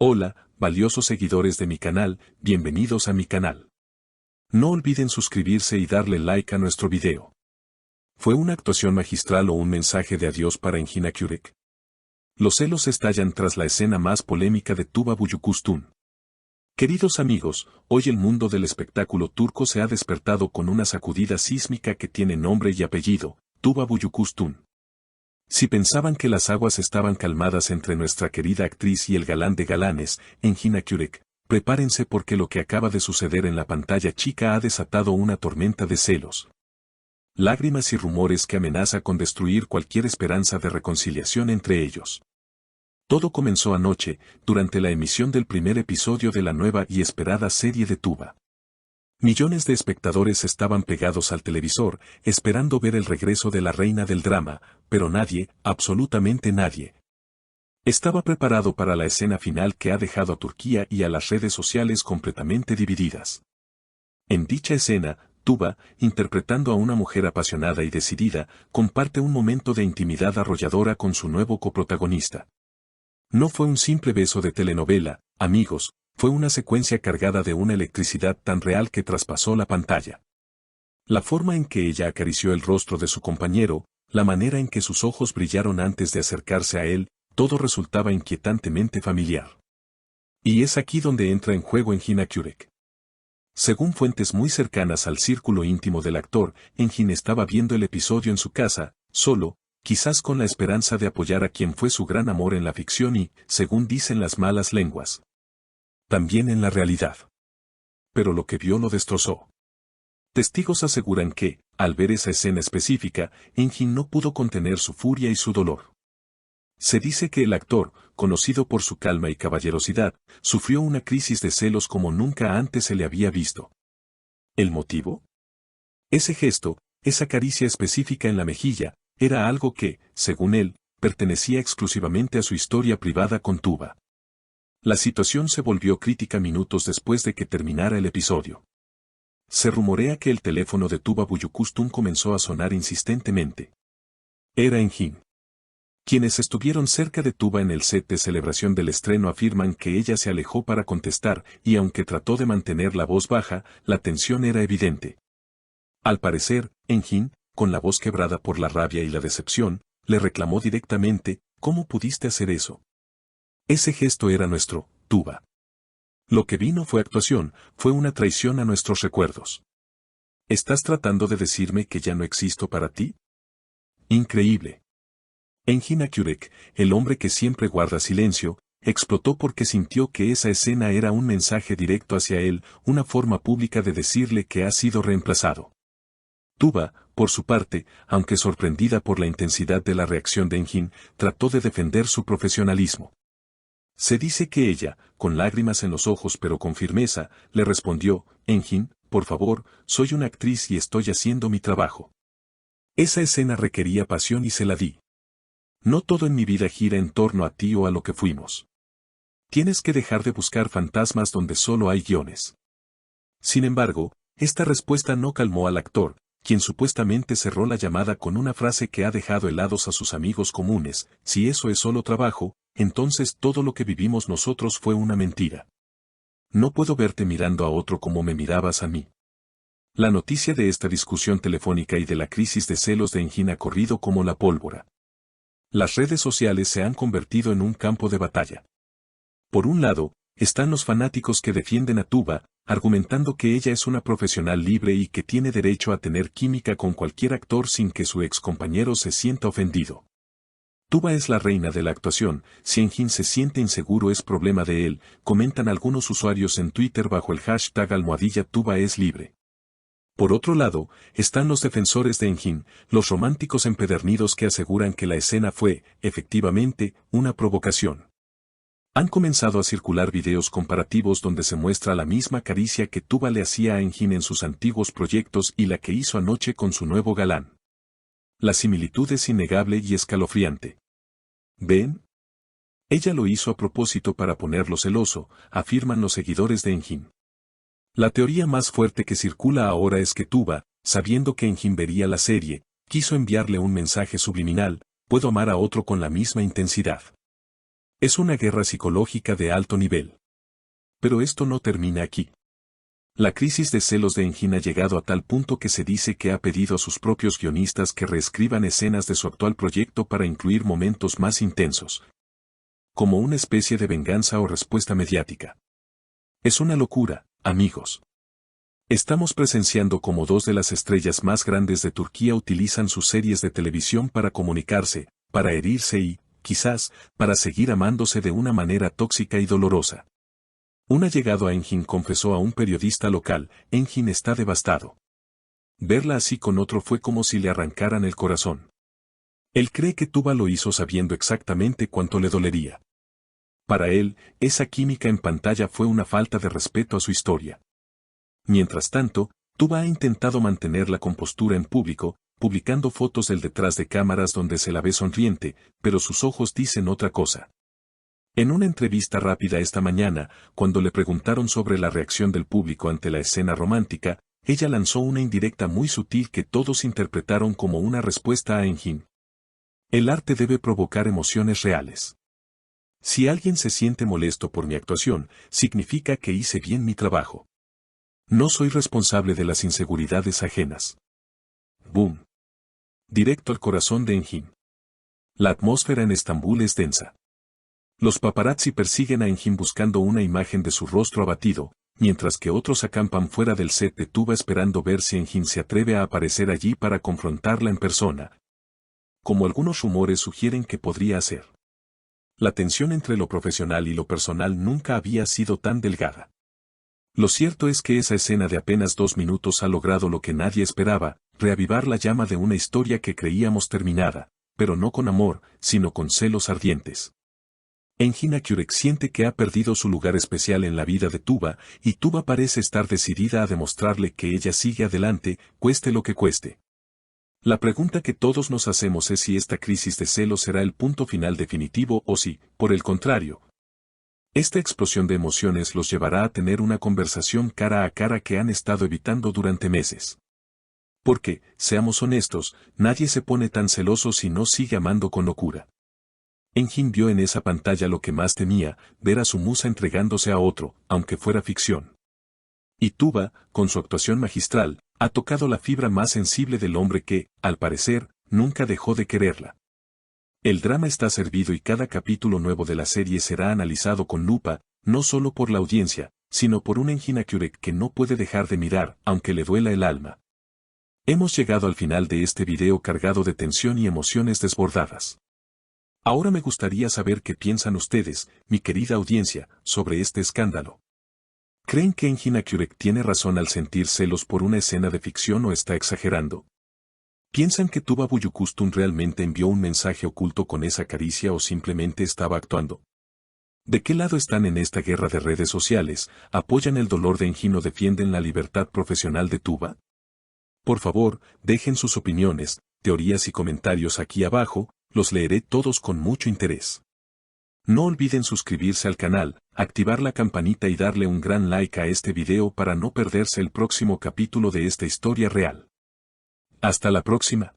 Hola, valiosos seguidores de mi canal, bienvenidos a mi canal. No olviden suscribirse y darle like a nuestro video. ¿Fue una actuación magistral o un mensaje de adiós para Engin Akyurek? Los celos estallan tras la escena más polémica de Tuba Büyüküstün. Queridos amigos, hoy el mundo del espectáculo turco se ha despertado con una sacudida sísmica que tiene nombre y apellido, Tuba Büyüküstün. Si pensaban que las aguas estaban calmadas entre nuestra querida actriz y el galán de galanes, Engin Akyurek, prepárense porque lo que acaba de suceder en la pantalla chica ha desatado una tormenta de celos, lágrimas y rumores que amenaza con destruir cualquier esperanza de reconciliación entre ellos. Todo comenzó anoche, durante la emisión del primer episodio de la nueva y esperada serie de Tuba. Millones de espectadores estaban pegados al televisor, esperando ver el regreso de la reina del drama, pero nadie, absolutamente nadie, estaba preparado para la escena final que ha dejado a Turquía y a las redes sociales completamente divididas. En dicha escena, Tuba, interpretando a una mujer apasionada y decidida, comparte un momento de intimidad arrolladora con su nuevo coprotagonista. No fue un simple beso de telenovela, amigos, fue una secuencia cargada de una electricidad tan real que traspasó la pantalla. La forma en que ella acarició el rostro de su compañero, la manera en que sus ojos brillaron antes de acercarse a él, todo resultaba inquietantemente familiar. Y es aquí donde entra en juego Engin Akyurek. Según fuentes muy cercanas al círculo íntimo del actor, Engin estaba viendo el episodio en su casa, solo, quizás con la esperanza de apoyar a quien fue su gran amor en la ficción y, según dicen las malas lenguas, también en la realidad. Pero lo que vio lo destrozó. Testigos aseguran que, al ver esa escena específica, Engin no pudo contener su furia y su dolor. Se dice que el actor, conocido por su calma y caballerosidad, sufrió una crisis de celos como nunca antes se le había visto. ¿El motivo? Ese gesto, esa caricia específica en la mejilla, era algo que, según él, pertenecía exclusivamente a su historia privada con Tuba. La situación se volvió crítica minutos después de que terminara el episodio. Se rumorea que el teléfono de Tuba Büyüküstün comenzó a sonar insistentemente. Era Engin. Quienes estuvieron cerca de Tuba en el set de celebración del estreno afirman que ella se alejó para contestar y aunque trató de mantener la voz baja, la tensión era evidente. Al parecer, Engin, con la voz quebrada por la rabia y la decepción, le reclamó directamente, ¿cómo pudiste hacer eso? Ese gesto era nuestro, Tuba. Lo que vino fue actuación, fue una traición a nuestros recuerdos. ¿Estás tratando de decirme que ya no existo para ti? Increíble. Engin Akyurek, el hombre que siempre guarda silencio, explotó porque sintió que esa escena era un mensaje directo hacia él, una forma pública de decirle que ha sido reemplazado. Tuba, por su parte, aunque sorprendida por la intensidad de la reacción de Engin, trató de defender su profesionalismo. Se dice que ella, con lágrimas en los ojos pero con firmeza, le respondió, Engin, por favor, soy una actriz y estoy haciendo mi trabajo. Esa escena requería pasión y se la di. No todo en mi vida gira en torno a ti o a lo que fuimos. Tienes que dejar de buscar fantasmas donde solo hay guiones. Sin embargo, esta respuesta no calmó al actor, quien supuestamente cerró la llamada con una frase que ha dejado helados a sus amigos comunes, si eso es solo trabajo, entonces todo lo que vivimos nosotros fue una mentira. No puedo verte mirando a otro como me mirabas a mí. La noticia de esta discusión telefónica y de la crisis de celos de Engin ha corrido como la pólvora. Las redes sociales se han convertido en un campo de batalla. Por un lado, están los fanáticos que defienden a Tuba, argumentando que ella es una profesional libre y que tiene derecho a tener química con cualquier actor sin que su ex compañero se sienta ofendido. Tuba es la reina de la actuación, si Engin se siente inseguro es problema de él, comentan algunos usuarios en Twitter bajo el hashtag #Tuba es libre. Por otro lado, están los defensores de Engin, los románticos empedernidos que aseguran que la escena fue, efectivamente, una provocación. Han comenzado a circular videos comparativos donde se muestra la misma caricia que Tuba le hacía a Engin en sus antiguos proyectos y la que hizo anoche con su nuevo galán. La similitud es innegable y escalofriante. ¿Ven? Ella lo hizo a propósito para ponerlo celoso, afirman los seguidores de Engin. La teoría más fuerte que circula ahora es que Tuba, sabiendo que Engin vería la serie, quiso enviarle un mensaje subliminal, puedo amar a otro con la misma intensidad. Es una guerra psicológica de alto nivel. Pero esto no termina aquí. La crisis de celos de Engin ha llegado a tal punto que se dice que ha pedido a sus propios guionistas que reescriban escenas de su actual proyecto para incluir momentos más intensos, como una especie de venganza o respuesta mediática. Es una locura, amigos. Estamos presenciando cómo dos de las estrellas más grandes de Turquía utilizan sus series de televisión para comunicarse, para herirse y, quizás, para seguir amándose de una manera tóxica y dolorosa. Un allegado a Engin confesó a un periodista local: Engin está devastado. Verla así con otro fue como si le arrancaran el corazón. Él cree que Tuba lo hizo sabiendo exactamente cuánto le dolería. Para él, esa química en pantalla fue una falta de respeto a su historia. Mientras tanto, Tuba ha intentado mantener la compostura en público, publicando fotos del detrás de cámaras donde se la ve sonriente, pero sus ojos dicen otra cosa. En una entrevista rápida esta mañana, cuando le preguntaron sobre la reacción del público ante la escena romántica, ella lanzó una indirecta muy sutil que todos interpretaron como una respuesta a Engin. El arte debe provocar emociones reales. Si alguien se siente molesto por mi actuación, significa que hice bien mi trabajo. No soy responsable de las inseguridades ajenas. Boom. Directo al corazón de Engin. La atmósfera en Estambul es densa. Los paparazzi persiguen a Engin buscando una imagen de su rostro abatido, mientras que otros acampan fuera del set de Tuba esperando ver si Engin se atreve a aparecer allí para confrontarla en persona, como algunos rumores sugieren que podría hacer. La tensión entre lo profesional y lo personal nunca había sido tan delgada. Lo cierto es que esa escena de apenas 2 minutos ha logrado lo que nadie esperaba: reavivar la llama de una historia que creíamos terminada, pero no con amor, sino con celos ardientes. Engin Akyurek siente que ha perdido su lugar especial en la vida de Tuba, y Tuba parece estar decidida a demostrarle que ella sigue adelante, cueste lo que cueste. La pregunta que todos nos hacemos es si esta crisis de celos será el punto final definitivo o si, por el contrario, esta explosión de emociones los llevará a tener una conversación cara a cara que han estado evitando durante meses. Porque, seamos honestos, nadie se pone tan celoso si no sigue amando con locura. Engin vio en esa pantalla lo que más temía: ver a su musa entregándose a otro, aunque fuera ficción. Y Tuba, con su actuación magistral, ha tocado la fibra más sensible del hombre que, al parecer, nunca dejó de quererla. El drama está servido y cada capítulo nuevo de la serie será analizado con lupa, no solo por la audiencia, sino por un Engin Akyurek que no puede dejar de mirar, aunque le duela el alma. Hemos llegado al final de este video cargado de tensión y emociones desbordadas. Ahora me gustaría saber qué piensan ustedes, mi querida audiencia, sobre este escándalo. ¿Creen que Engin Akyurek tiene razón al sentir celos por una escena de ficción o está exagerando? ¿Piensan que Tuba Büyüküstün realmente envió un mensaje oculto con esa caricia o simplemente estaba actuando? ¿De qué lado están en esta guerra de redes sociales? ¿Apoyan el dolor de Engin o defienden la libertad profesional de Tuba? Por favor, dejen sus opiniones, teorías y comentarios aquí abajo, los leeré todos con mucho interés. No olviden suscribirse al canal, activar la campanita y darle un gran like a este video para no perderse el próximo capítulo de esta historia real. Hasta la próxima.